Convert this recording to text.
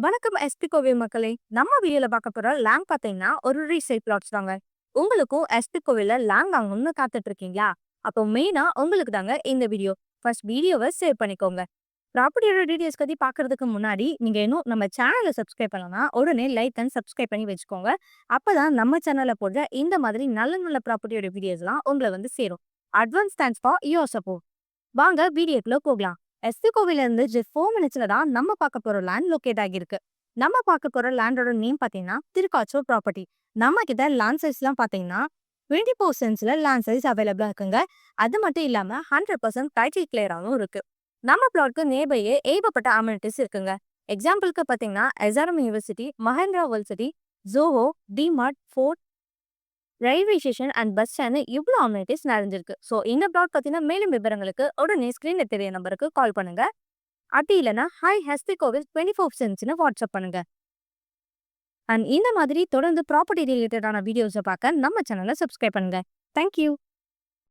வணக்கம் எஸ்பி கோவில் மக்களே. நம்ம வீடியோல பார்க்க போற லேண்ட் பாத்தீங்கன்னா ஒரு ரீசேல் பிளாட்ஸ் தாங்க. உங்களுக்கும் எஸ்பி கோவில்ல லேண்ட் வாங்கணும்னு காத்துட்டு இருக்கீங்களா? அப்போ மெயினா உங்களுக்கு தாங்க இந்த வீடியோ. ஃபர்ஸ்ட் வீடியோவை சேவ் பண்ணிக்கோங்க. ப்ராப்பர்ட்டியோட டீடைல்ஸ் பத்தி பார்க்கறதுக்கு முன்னாடி நீங்க இன்னும் நம்ம சேனலை சப்ஸ்கிரைப் பண்ணலனா உடனே லைக் அண்ட் சப்ஸ்கிரைப் பண்ணி வச்சுக்கோங்க. அப்பதான் நம்ம சேனல்ல போடுற இந்த மாதிரி நல்ல நல்ல ப்ராப்பர்ட்டியோட வீடியோஸ்லாம் உங்களை வந்து சேரும். Advance thanks for your support. வாங்க வீடியோக்குள்ள போகலாம். எஸ்பி கோவில இருந்து ஜஸ்ட் 4 மினிட்ஸ்ல தான் நம்ம பார்க்க போற லேண்ட் லொகேட் ஆகியிருக்கு. நம்ம பார்க்க போற லேண்டோட நேம் பாத்தீங்கன்னா திருக்காச்சூர் ப்ராப்பர்ட்டி. நம்ம கிட்ட லேண்ட் சைஸ்லாம் பாத்தீங்கன்னா 24 சென்ட்ஸ்ல லேண்ட் சைஸ் அவைலபிளா இருக்குங்க. அது மட்டும் இல்லாம 100% டைட்டில் கிளியராகவும் இருக்கு. நம்ம பிளாட்க்கு நேபையே ஏகப்பட்ட அமெனிட்டிஸ் இருக்குங்க. எக்ஸாம்பிளுக்கு பாத்தீங்கன்னா SRM University, Mahindra World City, Zoho, DMart, Ford, railway station and bus stand இவ்வளோ அம்யூனிட்டிஸ் நிறைஞ்சிருக்கு. ஸோ இந்த ப்ளாட் பற்றின மேலும் விவரங்களுக்கு உடனே ஸ்க்ரீனில் தெரிய நம்பருக்கு கால் பண்ணுங்க. அப்படி இல்லைன்னா ஹாய் ஹஸ்தி கோவில் 24 சென்ட்ஸ்னு வாட்ஸ்அப் பண்ணுங்க. அண்ட் இந்த மாதிரி தொடர்ந்து ப்ராப்பர்ட்டி ரிலேட்டடான வீடியோஸை பார்க்க நம்ம சேனலை சப்ஸ்கிரைப் பண்ணுங்க. தேங்க்யூ.